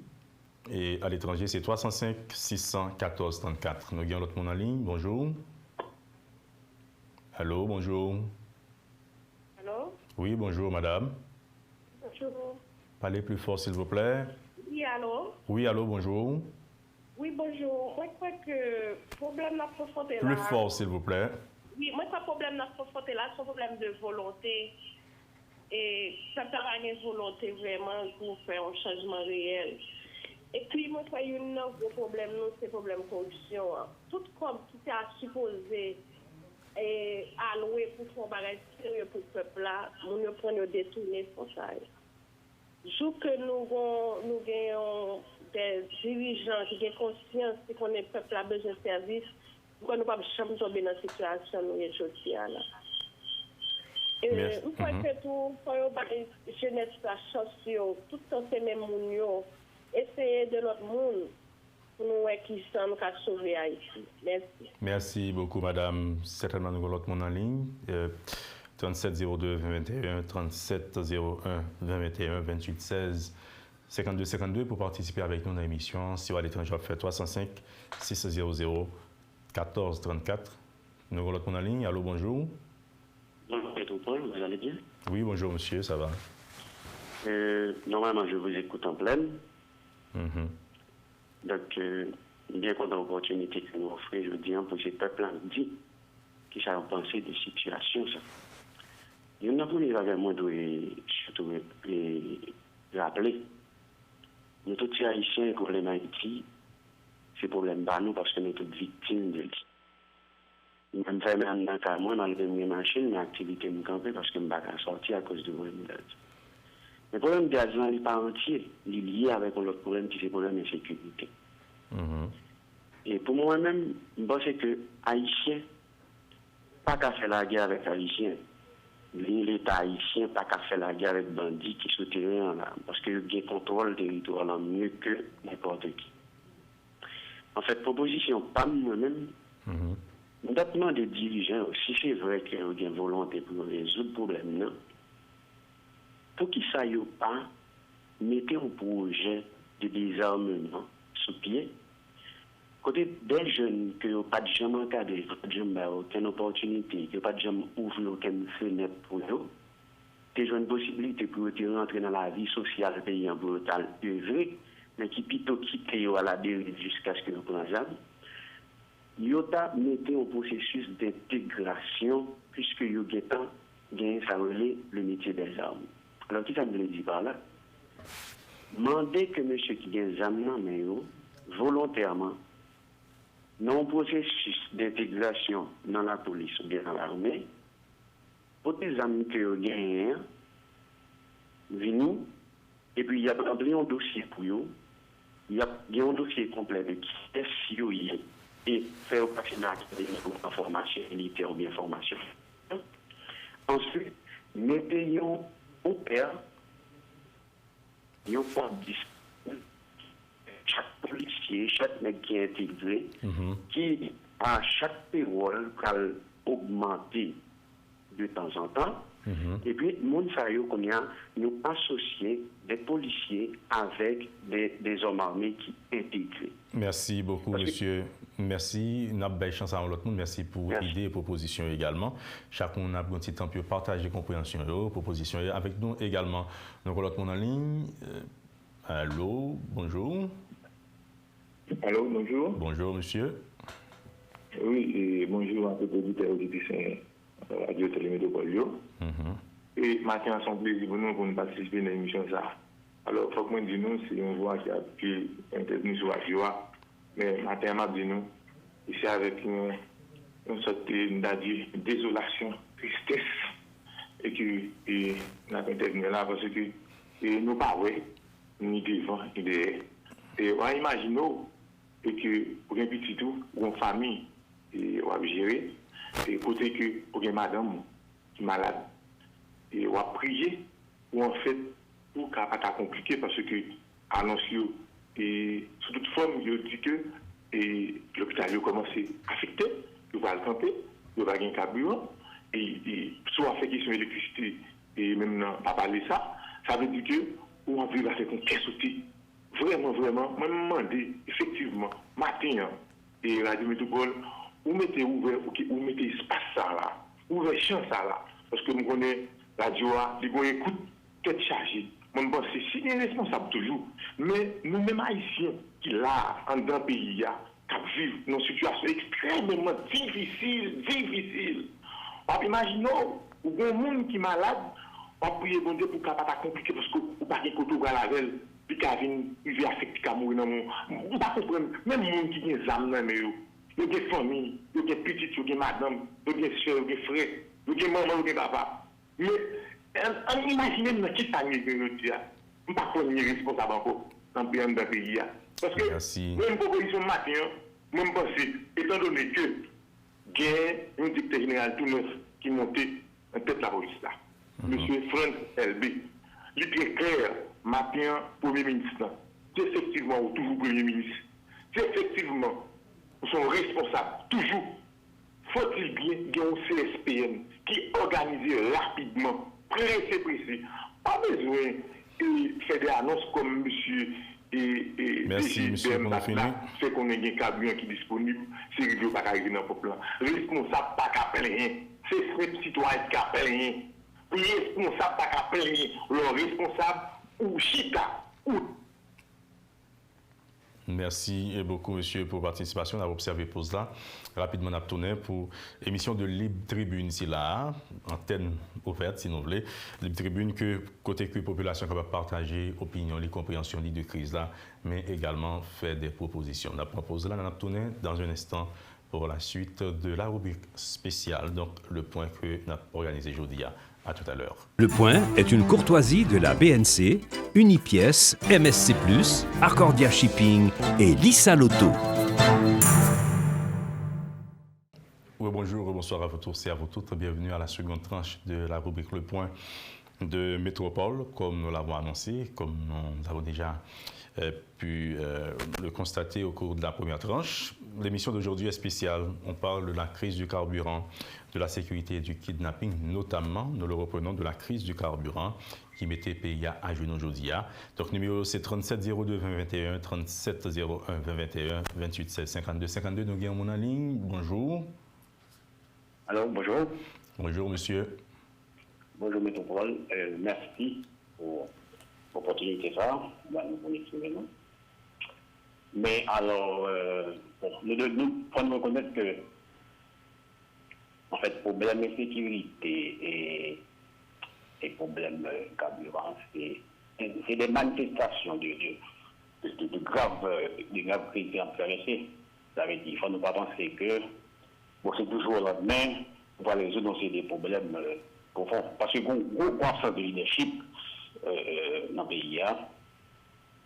Et à l'étranger, c'est 305 614 34. Nous avons l'autre monde en ligne. Bonjour. Allô, bonjour. Allô? Oui, bonjour, madame. Bonjour. Parlez plus fort, s'il vous plaît. Oui, allô? Oui, allô, bonjour. Oui, bonjour. Moi, je crois que le problème n'a pas fauté là. Plus fort, s'il vous plaît. Oui, moi, je crois que le problème n'a pas fauté là, c'est un problème de volonté. Et ça n'a pas une volonté vraiment pour faire un changement réel. Et puis, moi, je crois qu'il y a un autre problème, c'est le problème de corruption. Tout comme qui a supposé alloué pour faire un bagage sérieux pour le peuple là, nous ne prenons détourner pour ça. Jour que nous gagnons des dirigeants qui ont conscience que le peuple a besoin de services, nous ne pouvons pas jamais tomber dans la situation où nous sommes aujourd'hui. Une fois que tout, la jeunesse la chance, tout le temps c'est même monde, essayer de l'autre monde pour nous qui sont sauver Haïti. Merci. Merci beaucoup, madame. Certainement, nous avons l'autre monde en ligne. 3702 2021, 3701 2021, 28 16 52 52 pour participer avec nous dans l'émission. Si vous à l'étranger, vous faites 305 600 14 34. Nous avons l'autre monde en ligne. Allô, bonjour. Bonjour, Métropole, vous allez bien? Oui, bonjour, monsieur, ça va. Normalement, je vous écoute en pleine. Donc, bien content de l'opportunité que nous offrez aujourd'hui pour ce peuple dit qui s'est pensé des situations. Il y a un premier avec moi de surtout rappeler. Nous tous les Haïtiens, le problème Haïti, c'est un problème pour nous parce que nous sommes toutes victimes de lui. Je fais même dans le cas, moi, malgré mes machines, mes activités me camper parce que je ne peux pas sortir à cause de mon gaz. Le problème gaz, il n'est pas entier. Il est lié avec l'autre problème qui est le problème d'insécurité. Et pour moi-même, je pense que Haïtien, pas qu'à faire la guerre avec Haïtien. L'État haïtien pas qu'à faire la guerre avec bandits qui sont terrain là, parce qu'ils ont contrôle du territoire là mieux que n'importe qui. En fait, proposition pas moi-même, notamment des dirigeants, si c'est vrai qu'ils ont une volonté pour résoudre le problème, non, pour qu'ils ne soient pas, mettez un projet de désarmement sous pied, côté des jeunes qui n'ont pas de jamais encadré, pas de jamais aucune opportunité, qui n'ont pas de jamais ouvert aucune fenêtre pour eux, des jeunes possibilités pour rentrer dans la vie sociale paysan brutal œuvré, mais qui plutôt quittent à la dérive jusqu'à ce que nous prenions. Yota mettez un processus d'intégration puisque yo gagne ça relève le métier des armes. Alors qui ça me le dit par là? Mandez que monsieur qui gagne des armes mais volontairement dans un processus d'intégration dans la police ou bien dans l'armée, pour des amis que vous gagnez, venez, et puis il y a un dossier pour vous, il y a un dossier complet de qui est-ce que y est, et faire passer une académie pour formation militaire ou bien formation. Ensuite, mettez au père, un point de chaque policier, chaque mec qui est intégré, qui à chaque période va augmenter de temps en temps. Et puis, nous nous associés des policiers avec des hommes armés qui intégrés. Merci beaucoup, monsieur. Merci. Nous avons belle chance à l'autre monde. Merci pour l'idée et propositions également. Chacun a un petit temps pour partager compréhension et propositions avec nous également. Donc, l'autre monde en ligne. Allô, bonjour. Allô, bonjour. Bonjour, monsieur. Oui, et bonjour à tous les auditeurs et auditrices Radio Télémétropole. Et maintenant, c'est un plaisir pour nous participer à l'émission. Alors, il faut que nous disions, si on voit qu'il y a pu intervenir sur la radio, mais maintenant, je dis nous, ici avec une sorte de désolation, tristesse, et que nous avons intervenu là parce que nous ne parlons pas, ni devant, ni derrière. Et on imagine que pour un petit tout, ou une famille, on va gérer, et côté que pour une madame qui est malade, et on va prier, ou en fait, pour qu'elle pas compliqué parce que annonce et sous toute forme, il dit que l'hôpital a commencé à affecter, il va le camper, il va gagner carburant, et soit fait question d'électricité, et même pas parler ça veut dire que on a vu la faire qu'on sauter. Vraiment, vraiment, moi, je me demande, effectivement, matin, et Radio Métropole, où mettez ouvert, où mettez espace ça là, ouvert champ ça là, parce que nous connaissons la radio, les écoute, tête chargée. Moi, je pense que c'est si responsable toujours, mais nous-mêmes haïtiens, qui là, en dans le pays, qui vivent dans une situation extrêmement difficile. On imagine, ou un monde qui est malade, on prie bon Dieu pour qu'il ne soit pas compliqué, parce que vous pas de côté à la veille. Puis il vient affecter qu'à mourir dans mon. On ne peut pas même les gens qui ont des âmes dans mes yeux. Il y a des familles, il y a des petites, il y a des madames, il y a des soeurs, il y a des frères, il y a des mamans, il y a des papas. Mais on imagine dans qui famille que nous disons. On ne peut pas prendre responsable encore dans le pays. Parce que même proposition matin, même pensé, étant donné que il y a un directeur général tout neuf qui montait en tête de la police là. Monsieur Franck LB. Il est très clair. Matin, Premier ministre, c'est effectivement toujours Premier ministre, c'est effectivement sont responsables, toujours. Faut-il bien qu'il y ait un CSPN qui organise rapidement, précis. Pas besoin de faire des annonces comme monsieur Merci, monsieur Bonafini. C'est qu'on a un camion qui est disponible, c'est que je ne pas arriver dans le peuple. Responsable pas qu'à rien, c'est les citoyens qui appellent rien. Responsable pas qu'à rien, le responsable ou chita ou. Merci beaucoup, monsieur, pour votre participation. On a observé pour cela. Rapidement, on a tourné pour émission de Libre Tribune, ici là, antenne ouverte, si vous voulez. Libre Tribune, que côté que la population capable partager opinion, les compréhensions de crise là, mais également faire des propositions. On a proposé là, on a tourné dans un instant pour la suite de la rubrique spéciale, donc le point que nous avons organisé aujourd'hui. À tout à l'heure. Le Point est une courtoisie de la BNC, Unipièce, MSC+, Arcordia Shipping et Lisa Lotto. Oui, bonjour, bonsoir à vous tous et à vous toutes. Bienvenue à la seconde tranche de la rubrique Le Point de Métropole, comme nous l'avons annoncé, comme nous avons déjà pu le constater au cours de la première tranche. L'émission d'aujourd'hui est spéciale. On parle de la crise du carburant, de la sécurité et du kidnapping, notamment, nous le reprenons, de la crise du carburant qui mettait pays à genoux aujourd'hui. Donc, numéro c'est 37 02 2021, 37 01 2021, 28 16 52 52. Nous avons mon en ligne. Bonjour. Alors, bonjour. Bonjour, monsieur. Bonjour, Métropole. Merci pour l'opportunité ça. Nous connaissons maintenant. Mais alors, nous prenons reconnaître que, en fait, problème de sécurité et problème carburant, c'est des manifestations de graves crises intéressées. Ça veut dire qu'il ne faut pas penser que c'est toujours le lendemain, on va les résoudre des problèmes profonds. Parce que gros sens de leadership dans le pays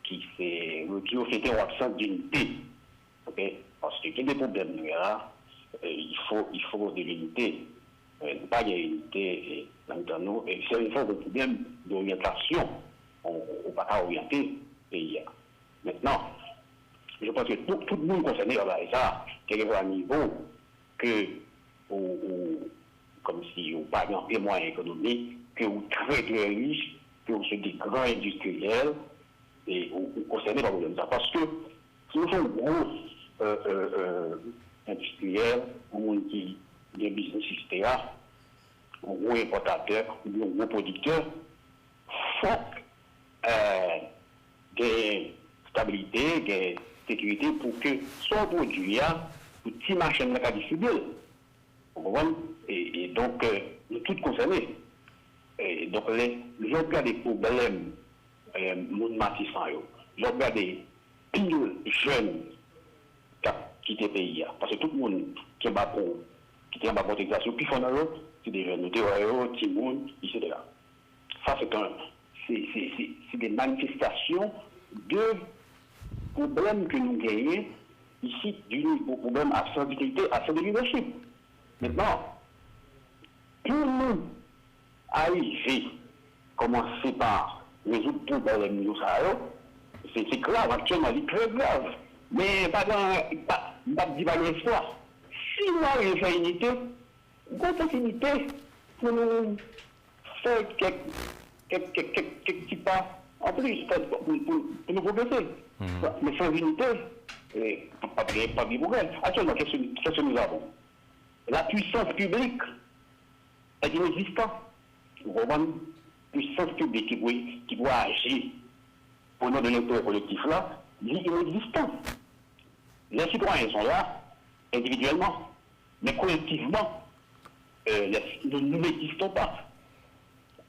qui fait un absence d'unité. Okay? Parce qu'il y a des problèmes là, il faut de l'unité. Pas de l'unité dans nous. Et c'est une forme de problème d'orientation. On ne peut pas orienter le pays. Maintenant, je pense que tout le monde concerné par ça, quel est un niveau que, comme si vous parliez en moyens économiques, que vous très très riches, que vous êtes des grands industriels, et vous concernez par problème ça. Parce que si vous êtes gros industriels, ou qui des business, etc., ou gros importateurs, ou gros producteurs, faut des stabilité, des sécurité pour que son produit pour petit machine à distribuer. Vous comprenez? Et donc, nous tous concernés. Et donc, je regarde des problèmes, nous matissant, je regarde des pires jeunes qui quittent le pays. Parce que tout le monde qui est en protection, qui font c'est des jeunes, des Timoun, etc. Ça, c'est des manifestations de problèmes que nous gagnons ici, du problème absence d'unité, absence de leadership. Maintenant, pour nous arriver, commencer par résoudre tout problème de ça, c'est grave, actuellement, c'est très grave. Mais pas l'espoir. Si nous arrivons à l'unité, une possibilité pour nous faire quelques petits pas en plus pour nous progresser. Mais sans unité, pas de progrès. Actuellement, qu'est-ce que nous avons? La puissance publique est inexistante. Vous comprenez? Puissance publique qui doit agir au nom de l'intérêt collectif là, est inexistante. Les citoyens sont là, individuellement, mais collectivement, nous n'existons pas.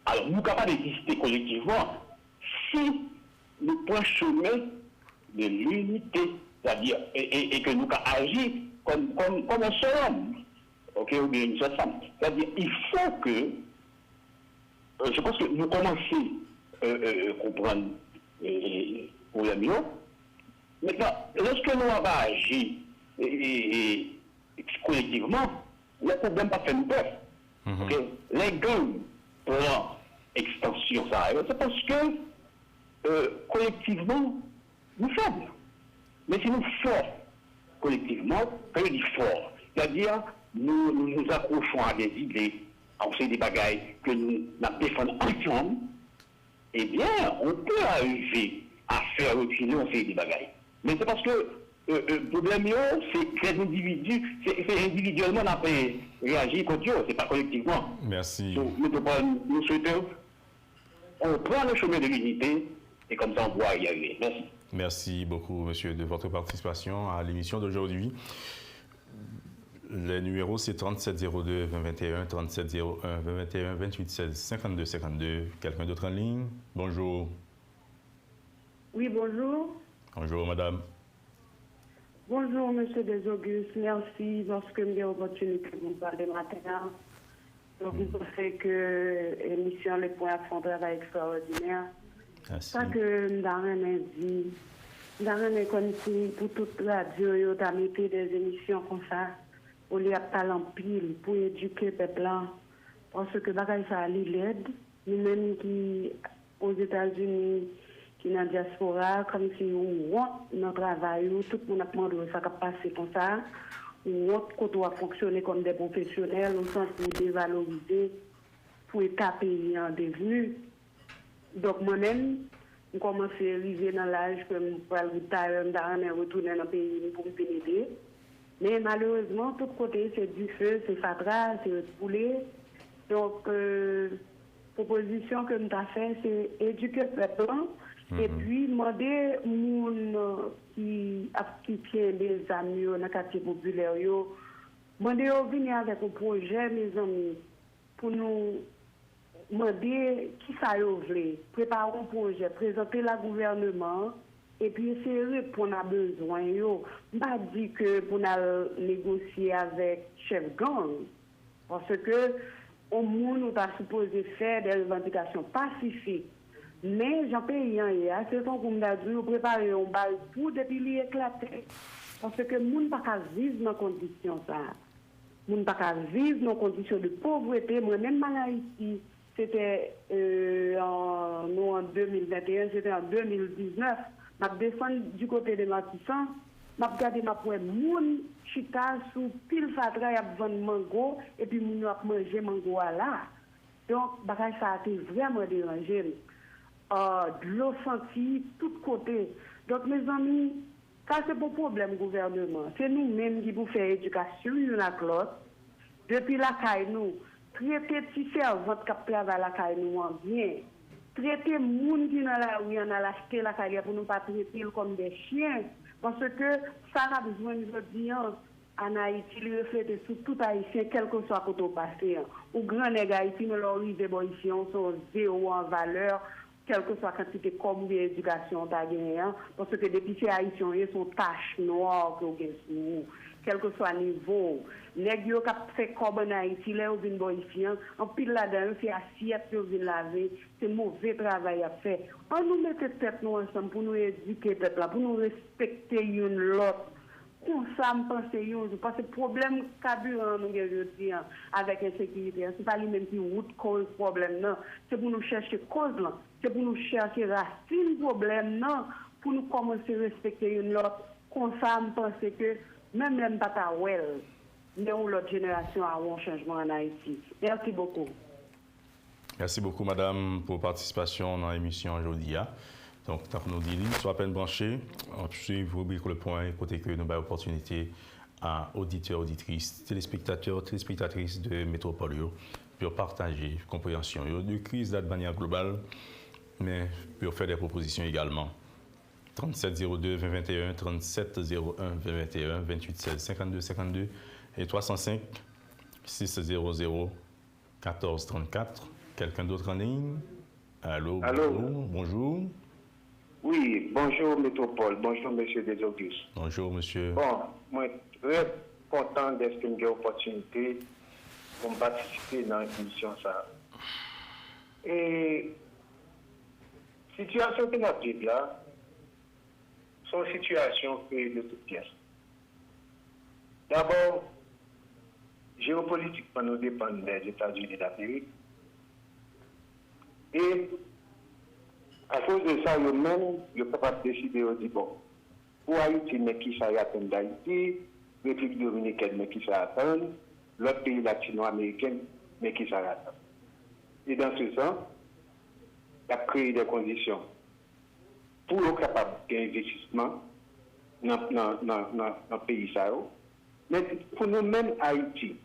Alors, nous sommes capables d'exister collectivement si nous prenons chemin de l'unité, c'est-à-dire, et que nous agissons comme un seul homme, ok, ou bien une seule femme. C'est-à-dire, il faut que, je pense que nous commençons à comprendre les problèmes. Maintenant, lorsque nous avons agi collectivement, le problème pas fait nous peur. Okay? Les gangs prennent extension, ça, c'est parce que collectivement, nous sommes. Mais si nous forts collectivement, quand je dis fort, c'est-à-dire nous nous accrochons à des idées, à des bagailles que nous défendons ensemble, eh bien, on peut arriver à faire reculer des bagailles. Mais c'est parce que le problème, c'est que les individus, c'est individuellement qu'on peut réagir contre eux, c'est pas collectivement. Merci. Donc, nous souhaitons, on prend le chemin de l'unité et comme ça on pourra y arriver. Merci. Merci beaucoup, monsieur, de votre participation à l'émission d'aujourd'hui. Les numéros, c'est 3702 2021, 3701 2021, 2816 52 52. Quelqu'un d'autre en ligne? Bonjour. Oui, bonjour. Bonjour, madame. Bonjour, monsieur Desaugustes. Merci parce que j'ai l'opportunité de vous parler matin. Donc, vous pensez que l'émission Les Points font un travail extraordinaire. Merci. Ça que Darren dit, Darren comme si pour toute la radio, tu as mis des émissions comme ça, au lieu de talent pile pour éduquer le peuple. Parce que bagay ça l'aide, nous-mêmes qui aux États-Unis, qui dans la diaspora, comme si on rentre dans le travail, tout le monde a demandé ça va passer comme ça, on rentre quand on va fonctionner comme des professionnels, au sens pour dévaloriser, pour étaper en devenu. Donc moi-même, je commence à arriver dans l'âge que je peux retourner dans le pays pour me pénétrer. Mais malheureusement, tout côté, c'est du feu, c'est fatras, c'est roulé. Donc, proposition que nous avons faite, c'est éduquer le peuple et puis demander aux gens qui tiennent des amis dans le quartier populaire, demander de venir avec un projet, mes amis, pour nous demander qui ça veut, préparer un projet, présenter le gouvernement. Et puis, essayer de répondre à besoin. Je ne pas dire que pour négocier avec chef gang. Parce que, au monde, nous avons supposé faire des revendications pacifiques. Mais, j'en paye rien. C'est comme on a dit, nous préparons un bal pour depuis l'éclater. Parce que, nous ne pouvons pas vivre dans ces conditions. Nous ne pouvons pas vivre dans des conditions de pauvreté. Moi-même, en Haïti, c'était en 2021, c'était en 2019. Je descends du côté de Matissan, je regarde ma poêle, moun chita sous pile fatra, y a vendu mango, et puis moun a mangé mango là. Donc, ça a été vraiment dérangé. De l'eau sentie, tout côté. Donc, mes amis, ça c'est pas problème gouvernement. C'est nous-mêmes qui vous faisons éducation, une à l'autre. Depuis la caille, nous, traiter petits servantes qui travaillent la caille, nous en bien. Traiter les gens qui sont là où on a acheté la carrière pour ne pas traiter comme des chiens. Parce que ça a besoin de dire en Haïti, il reflète sur tout Haïtien, quel que soit le passé. Ou grand nègre Haïti, nous leur disons ici, on sont zéro en valeur, quelle que soit la quantité comme d'éducation tu as gagné. Parce que depuis ces Haïtiens, ils sont taches noires que vous avez, quel que soit le niveau. Les gens qui fait comme en Haïti, là, ils viennent ici, en pile là-dedans, c'est assiette, ils viennent laver, c'est mauvais travail à faire. On nous met tête nous ensemble pour nous éduquer le peuple, pour nous respecter une l'autre. Comme ça, je pense parce que le problème carburant, nous disons, avec l'insécurité, ce n'est pas lui-même qui route cause problème, non. C'est pour nous chercher cause, là. C'est pour nous chercher racine problème, non. Pour nous commencer à respecter une l'autre. Comme ça, je pense que même les pas mais l'autre génération a un changement en Haïti. Merci beaucoup. Merci beaucoup, madame, pour participation dans l'émission aujourd'hui. Donc, tant que nous disons, soit à peine branché, on suit vous rubrique le point, côté que nous avons l'opportunité à auditeurs, auditrices, téléspectateurs, téléspectatrices de Métropole, pour partager compréhension de crise de manière globale, mais pour faire des propositions également. 3702 2021, 3701 2021, 28 16 52 52 et 305 600 14 34. Quelqu'un d'autre en ligne? Allô? Bonjour. Oui, bonjour Métropole, bonjour Monsieur Desaugustes. Bonjour Monsieur. Bon, moi très content d'être une opportunité pour participer dans l'émission ça. Et situation que nous avons là, sont situations de toutes pièces. D'abord, géopolitiquement, nous dépendons des États-Unis d'Amérique. Et à cause de ça, eux-mêmes, ils sont capables de décider, ils disent, bon, pour Haïti, mais qui ça attend d'Haïti, République dominicaine, mais qui ça attend, l'autre pays latino-américain, mais qui ça attend. Et dans ce sens, il a créé des conditions pour être capable d'investissement dans le pays. Mais pour nous-mêmes, Haïti,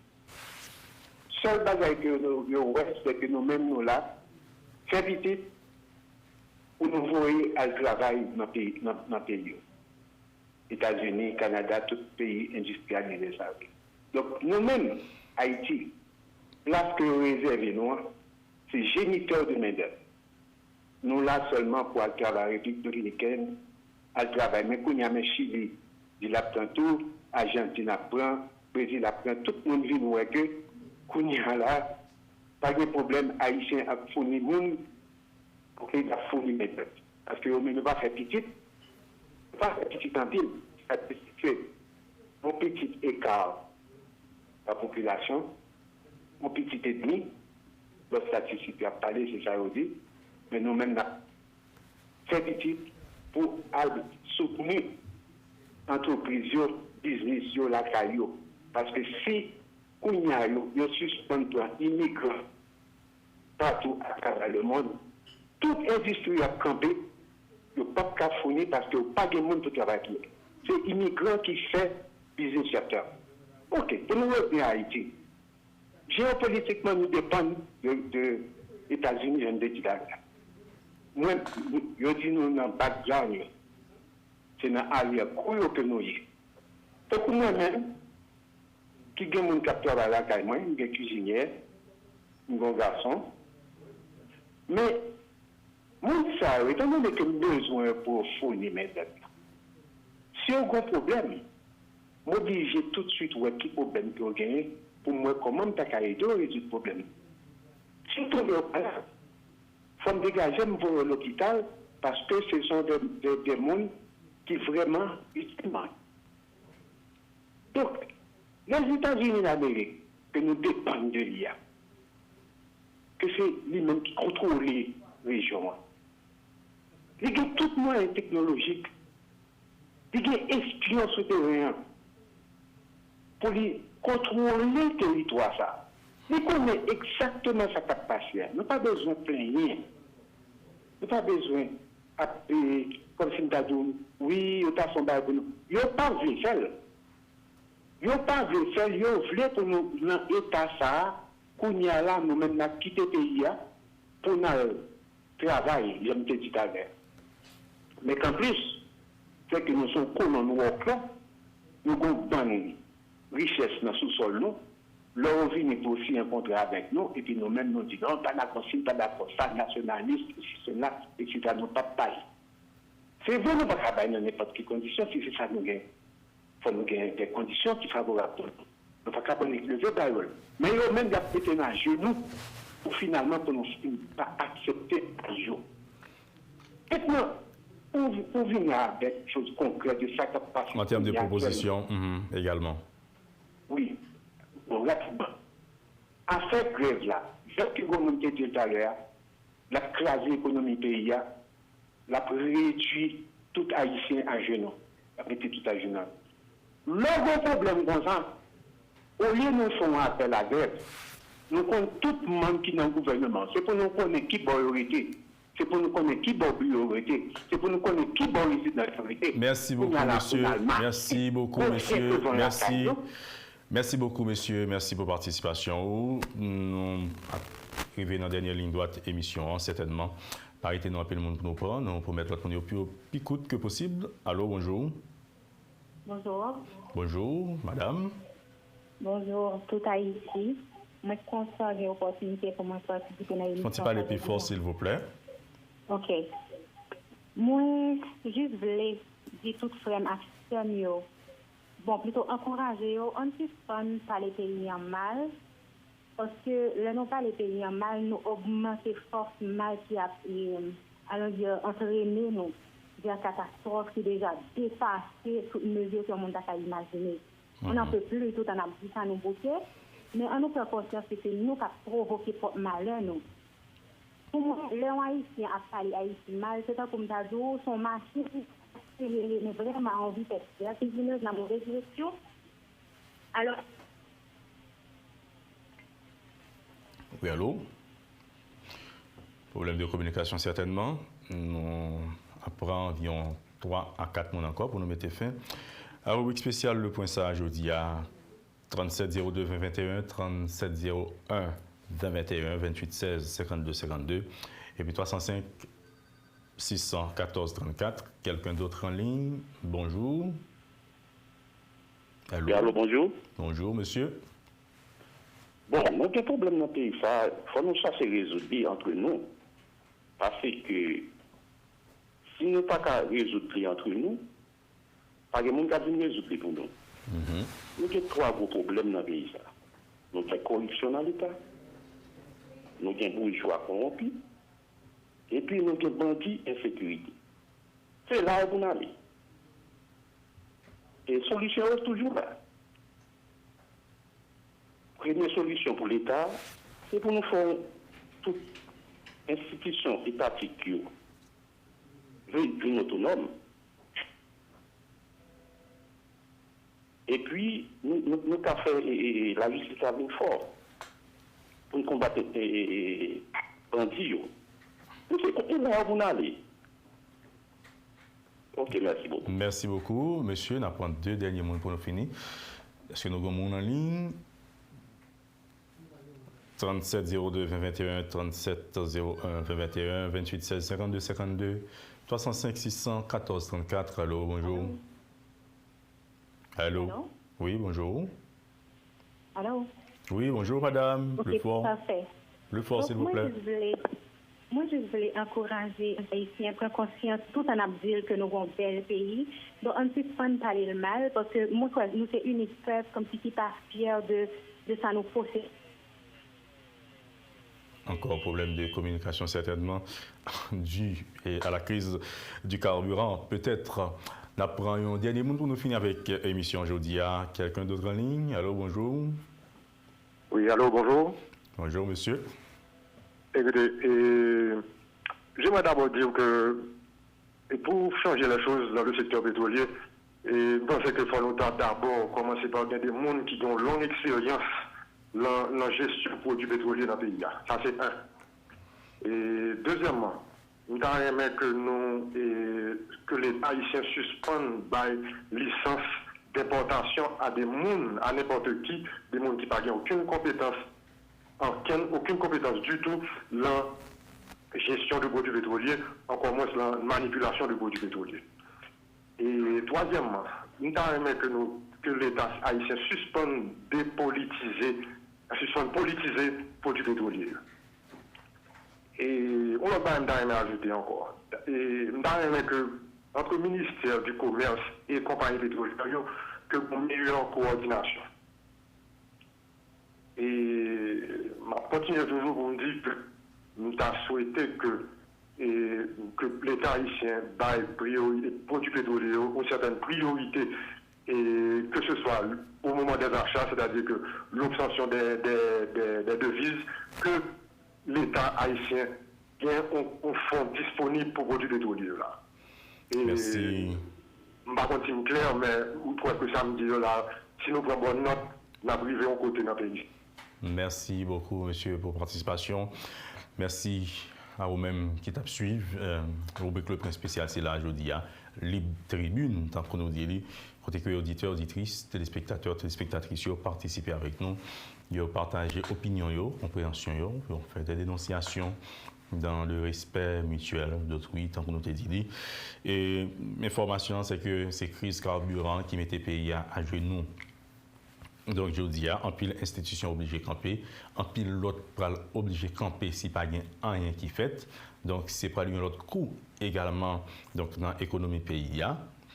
seul bagage que nous c'est que nous-mêmes, nous là, fait petit pour nous voyer à travail dans le pays. États-Unis, Canada, tout pays industrialisé. Donc, nous-mêmes, Haïti, place que nous réservons, c'est géniteur de main-d'œuvre. Nous là seulement pour aller travailler à la République dominicaine, à travailler. Mais quand il y a Chili, il apprend tout, Argentine apprend, Brésil apprend, tout le monde vit nous que quand il y a là, pas de problème, Haïtien a fourni le monde pour qu'il a fourni mes peuples. Parce que ne pas faire petit, pas faire petit en ville, c'est un petit écart de la population, un petit ethnie, le statistique a parlé, c'est ça aussi. Mais nous-mêmes, nous avons fait petit pour soutenir l'entreprise, le business, la caillou. Parce que si on y a suspendu immigrants partout à travers le monde, toute industrie a campé, il n'y a pas de fournir parce qu'il n'y a pas de monde pour travailler. C'est immigrants qui fait business secteur. Ok, pour nous revenir à Haïti, géopolitiquement, nous dépendons de États-Unis, je ne dis pas. Moi, je dis nous dans le background, c'est dans l'arrière que nous y. Donc, moi-même, qui a mon capteur à la caille, moi, je suis cuisinier, un bon garçon. Mais, moi, ça, étant donné que j'ai besoin pour fournir mes dettes, si on a un problème, m'obliger tout de suite où est le problème que vous gagnez, pour moi, comment je peux résoudre le problème. Si vous trouvez pas là, il faut me dégager, me voir à l'hôpital, parce que ce sont des gens qui vraiment utilement. Donc, les États-Unis d'Amérique, que nous dépendons de l'IA, que c'est lui-même qui contrôle les régions. Il y a tout moyen technologique, il y a espions souterrains pour contrôler le territoire. Il connaît exactement ce qui va passer. Nous n'avons pas besoin de plaigner. Nous n'avons pas besoin d'appeler, comme si nous avons dit, oui, nous avons fait un nous. Nous n'avons pas vu ça. Nous n'avons pas vu ça. Nous voulons pour nous, dans l'état ça, qu'on y a là, nous même quitté le pays pour nous travailler, je me dit tout à l'heure. Mais qu'en plus, c'est que nous sommes colons, nous avons une richesse dans le sous-sol, leur vie n'est aussi un contrat avec nous, et puis nous-mêmes nous disons, non, pas d'accord, si, pas d'accord, ça, nationaliste, si c'est là, et si ça nous pas de paille. C'est vrai, nous ne pouvons pas travailler dans n'importe quelle condition, si c'est ça nous gagnons. Il faut nous gagner des conditions qui favorables pour nous. Nous ne pouvons pas lever parole. Mais eux-mêmes, ils ont pété à genoux pour finalement pour nous pas accepter à jour. Maintenant, pour venir avec des choses concrètes de ça qui passe. En termes de propositions également. Oui. Bon, rapidement. À cette grève-là, ce que vous avez dit tout à l'heure, la crasée l'économie pays, la réduit tout haïtien à genoux. La réduit tout à genoux. Le gros problème, au lieu de nous faire appel à la grève, nous connaissons tout le monde qui est dans le gouvernement. C'est pour nous connaître qui priorité. C'est pour nous connaître qui est priorité. C'est pour nous connaître qui est résident dans la priorité. Merci beaucoup, monsieur. Merci beaucoup, monsieur. Merci. Merci beaucoup, monsieur. Merci pour votre participation. Nous arrivons dans la dernière ligne droite émission, certainement. Arrêtez nous appeler le monde pour nous prendre. Nous pour mettre notre monde au plus court que possible. Allô, bonjour. Bonjour. Bonjour, madame. Bonjour, tout Haïti. Moi, je constate l'opportunité pour moi de participer à l'émission. Faut-il parler plus fort, s'il vous plaît? OK. Moi, juste voulais dire tout frère action, bon, plutôt encourager, on ne pas les pays en mal, parce que le non pas les pays en mal, nous augmenter force mal qui a, allons dire, entraîné nous vers catastrophe qui déjà dépassé toute mesure que le monde a imaginé. On n'en peut plus, tout en a dit ça nous bouquet, mais on nous fait conscience que c'est nous qui avons provoqué notre malheur, nous. Pour moi, les Haïtiens a parlé Haïtien mal, c'est comme ça, son machine, mais vraiment envie de faire, c'est une dans la mauvaise direction. Alors. Oui, allô? Problème de communication, certainement. Nous apprenons environ 3 à 4 mois encore pour nous mettre fin. La rubrique spéciale, le point ça, aujourd'hui, à 3702 2021, 3701 2021, 28 16 52 52, et puis 305 614 34. Quelqu'un d'autre en ligne? Bonjour. Allô? Allô, bonjour. Bonjour, monsieur. Bon, nous avons un problème dans le pays. Il faut nous chercher résoudre entre nous. Parce que si nous ne pouvons pas résoudre entre nous, pas de monde qui va résoudre pour nous. Nous avons 3 gros problèmes dans le pays. Nous avons la corruption dans l'État, nous avons bourgeois corrompus, et puis nous avons bandits insécurité. C'est là où vous allez. Et la solution est toujours là. Première solution pour l'État, c'est pour nous faire toute institution étatique qui veut autonome. Et puis, nous avons fait la justice à bien fort pour nous combattre les bandits. C'est là où vous allez. Ok, merci beaucoup. Merci beaucoup, monsieur. On va prendre 2 derniers mots pour nous finir. Est-ce que nous avons un en ligne? 3702 2021, 3701 2021, 28 16 52 52, 305 614 34. Allô, bonjour. Allô? Allô? Oui, bonjour. Allô? Oui, bonjour, madame. Okay, plus fort. Parfait. Plus fort, s'il vous plaît. Moi, je voulais encourager les Haïtiens à prendre conscience tout en abdil que nous avons un bel pays. Donc, on ne peut pas parler le mal, parce que moi, nous, c'est unique peuple, comme si qui pas fier de ça nous possède. Encore problème de communication, certainement, dû à la crise du carburant. Peut-être, nous prenons un dernier mot pour nous finir avec l'émission aujourd'hui. Quelqu'un d'autre en ligne? Allô, bonjour. Oui, allô, bonjour. Bonjour, monsieur. Écoutez, j'aimerais d'abord dire que pour changer les choses dans le secteur pétrolier, je pense qu'il faut d'abord commencer par des gens qui ont longue expérience dans la gestion des produits pétroliers dans le pays. Ça, c'est un. Et deuxièmement, nous aimerions que les Haïtiens suspendent la licence d'importation à des gens, à n'importe qui, des gens qui n'ont aucune compétence du tout dans la gestion de produits pétroliers, encore moins dans la manipulation de produits pétroliers. Et troisièmement, nous aimerions que l'État haïtien suspende politiser les produits pétroliers. Et on va pas ajouter encore. Et nous aimerions que entre le ministère du Commerce et les compagnies pétrolières, que une meilleure coordination. Et je continue toujours pour me dire que nous avons souhaité que l'État haïtien baille priorité produits pétroliers une certaine priorité, et que ce soit au moment des achats, c'est-à-dire que l'obtention des devises, que l'État haïtien ait un fonds disponible pour produits pétroliers. Là. Et merci. Je ne sais pas si c'est clair, mais je crois que ça me dit là, si nous prenons bonne note, nous arrivons au côté de notre pays. Merci beaucoup, monsieur, pour la participation. Merci à vous-même qui t'a suivi. Rubrique Le Point spécial, c'est là, aujourd'hui, à Libre Tribune, tant qu'on nous dit, côté que auditeurs, auditrices, téléspectateurs, téléspectatrices, ils ont participé avec nous, ils ont partagé opinion, compréhension, ils ont fait des dénonciations dans le respect mutuel d'autrui, tant qu'on nous dit. Et l'information, c'est que ces crises carburant qui mettaient le pays à genoux. Donc, je dis, en pile institution obligée de camper, en pile l'autre obligé de camper si pas rien qui fait. Donc, c'est pas un autre coût également donc, dans l'économie pays.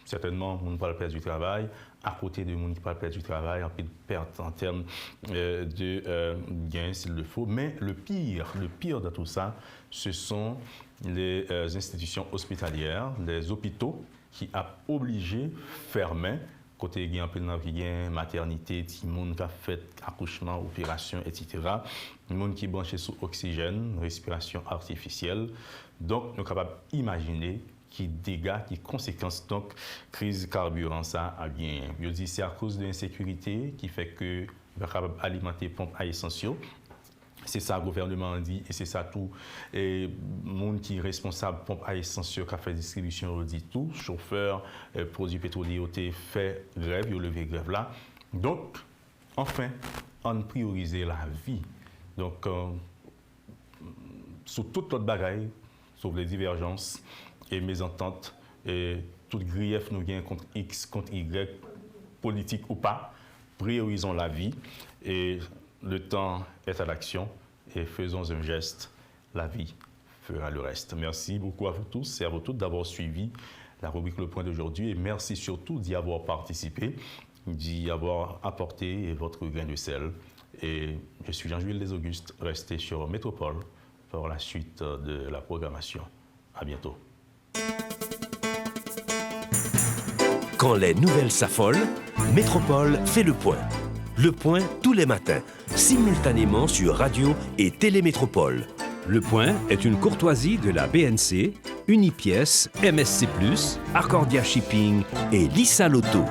Certainement, on ne peut pas perdre du travail. À côté de monde qui peut perdre du travail, en pile perte en termes de gains s'il le faut. Mais le pire de tout ça, ce sont les institutions hospitalières, les hôpitaux qui ont obligé de fermer. Côté il y a un peu de maternité, tout le monde qui a fait accouchement, opération, etc. Le monde qui est branché sous oxygène, respiration artificielle. Donc, nous sommes capables d'imaginer qui dégâts, qui conséquences, donc, crise carburant, ça a bien. Je dis c'est à cause de l'insécurité qui fait que nous sommes capables d'alimenter les pompes à essence. C'est ça le gouvernement dit et c'est ça tout. Et le monde qui est responsable de pompe à essence qui a fait distribution, on dit tout. Chauffeur, produits pétroliers, ont fait grève, ils ont levé grève là. Donc, enfin, on priorise la vie. Donc, sur toute notre bagaille, sur les divergences et mésententes, et tout grief nous vient contre X, contre Y, politique ou pas, priorisons la vie. Et le temps est à l'action et faisons un geste, la vie fera le reste. Merci beaucoup à vous tous et à vous toutes d'avoir suivi la rubrique Le Point d'aujourd'hui et merci surtout d'y avoir participé, d'y avoir apporté votre grain de sel. Et je suis Jean-Jules Desaugustes, restez sur Métropole pour la suite de la programmation. À bientôt. Quand les nouvelles s'affolent, Métropole fait le point. Le point tous les matins, simultanément sur Radio et Télémétropole. Le Point est une courtoisie de la BNC, Unipièce, MSC+, Accordia Shipping et Lisa Lotto.